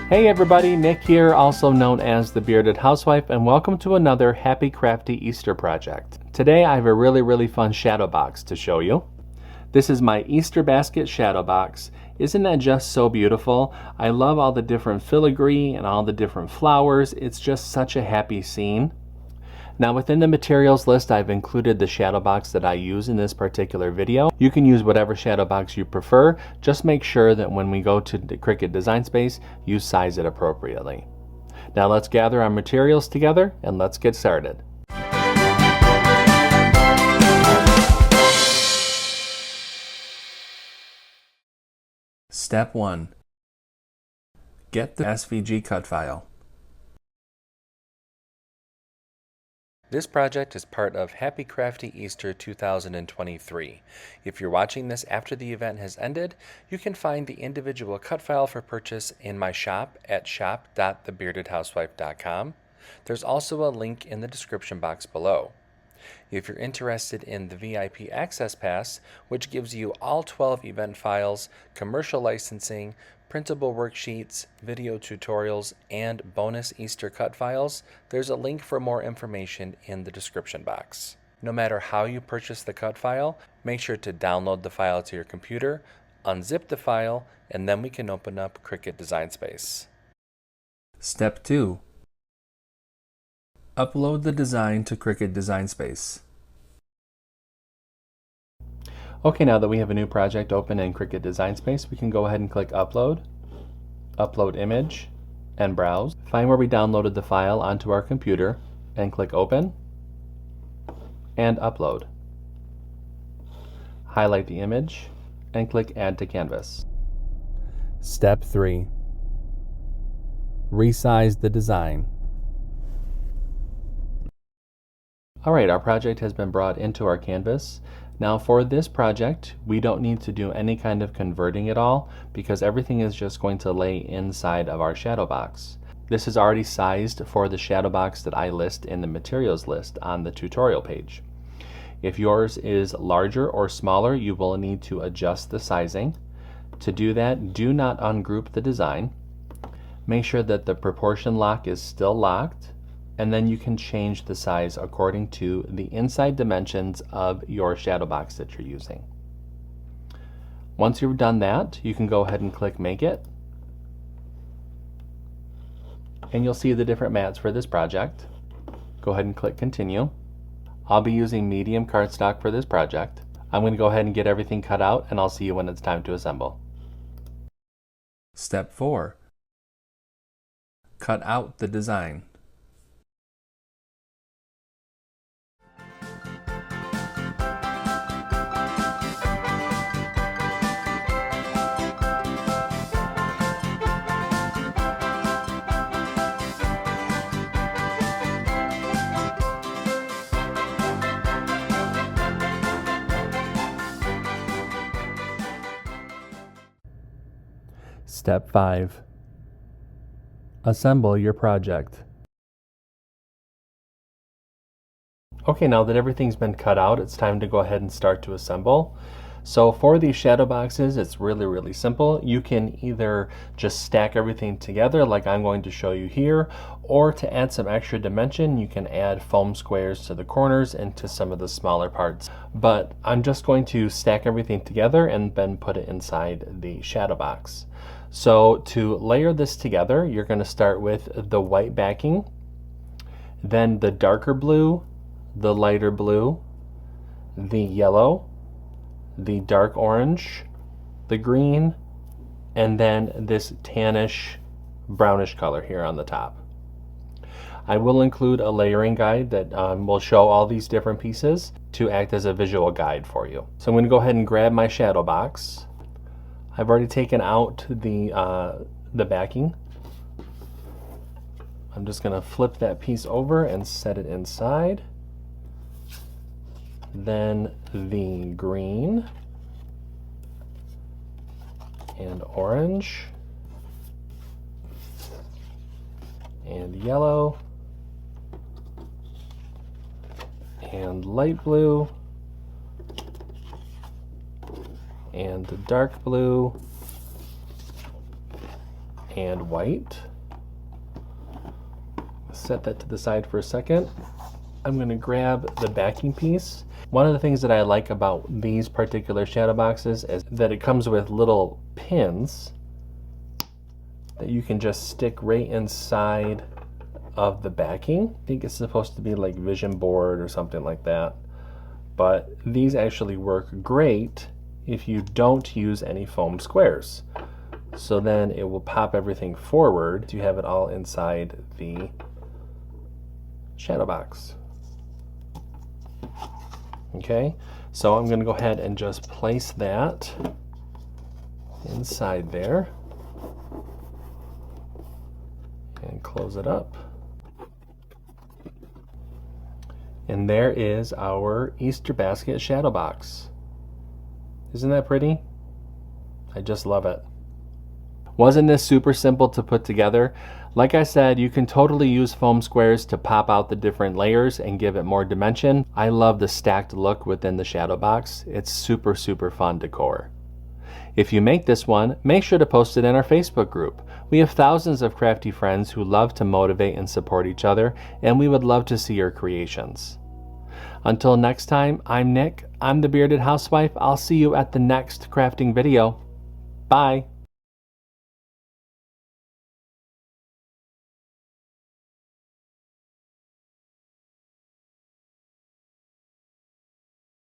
Hey everybody, Nick here, also known as the Bearded Housewife, and welcome to another Happy Crafty Easter project. Today I have a really fun shadow box to show you. This is my Easter basket shadow box. Isn't that just so beautiful? I love all the different filigree and all the different flowers. It's just such a happy scene. Now within the materials list, I've included the shadow box that I use in this particular video. You can use whatever shadow box you prefer. Just make sure that when we go to the Cricut Design Space, you size it appropriately. Now let's gather our materials together and let's get started. Step 1. Get the SVG cut file. This project is part of Happy Crafty Easter 2023. If you're watching this after the event has ended, you can find the individual cut file for purchase in my shop at shop.thebeardedhousewife.com. There's also a link in the description box below. If you're interested in the VIP Access Pass, which gives you all 12 event files, commercial licensing, printable worksheets, video tutorials, and bonus Easter cut files, there's a link for more information in the description box. No matter how you purchase the cut file, make sure to download the file to your computer, unzip the file, and then we can open up Cricut Design Space. Step 2. Upload the design to Cricut Design Space. Okay, now that we have a new project open in Cricut Design Space, we can go ahead and click Upload, Upload Image, and Browse. Find where we downloaded the file onto our computer and click Open and Upload. Highlight the image and click Add to Canvas. Step 3. Resize the design. Alright, our project has been brought into our canvas. Now for this project, we don't need to do any kind of converting at all because everything is just going to lay inside of our shadow box. This is already sized for the shadow box that I list in the materials list on the tutorial page. If yours is larger or smaller, you will need to adjust the sizing. To do that, do not ungroup the design. Make sure that the proportion lock is still locked, and then you can change the size according to the inside dimensions of your shadow box that you're using. Once you've done that, you can go ahead and click Make It, and you'll see the different mats for this project. Go ahead and click Continue. I'll be using medium cardstock for this project. I'm going to go ahead and get everything cut out, and I'll see you when it's time to assemble. Step 4. Cut out the design. Step 5. Assemble your project. Okay, now that everything's been cut out, it's time to go ahead and start to assemble. So for these shadow boxes, it's really simple. You can either just stack everything together like I'm going to show you here, or to add some extra dimension, you can add foam squares to the corners and to some of the smaller parts. But I'm just going to stack everything together and then put it inside the shadow box. So to layer this together, you're going to start with the white backing, then the darker blue, the lighter blue, the yellow, the dark orange, the green, and then this tannish brownish color here on the top. I will include a layering guide that will show all these different pieces to act as a visual guide for you. So I'm going to go ahead and grab my shadow box. I've already taken out the backing. I'm just going to flip that piece over and set it inside. Then the green and orange and yellow and light blue and dark blue and white. Set that to the side for a second. I'm going to grab the backing piece. One of the things that I like about these particular shadow boxes is that it comes with little pins that you can just stick right inside of the backing. I think it's supposed to be like vision board or something like that. But these actually work great if you don't use any foam squares. So then it will pop everything forward. You have it all inside the shadow box. Okay, so I'm going to go ahead and just place that inside there and close it up. And there is our Easter basket shadow box. Isn't that pretty? I just love it. Wasn't this super simple to put together? Like I said, you can totally use foam squares to pop out the different layers and give it more dimension. I love the stacked look within the shadow box. It's super fun decor. If you make this one, make sure to post it in our Facebook group. We have thousands of crafty friends who love to motivate and support each other, and we would love to see your creations. Until next time, I'm Nick. I'm the Bearded Housewife. I'll see you at the next crafting video. Bye.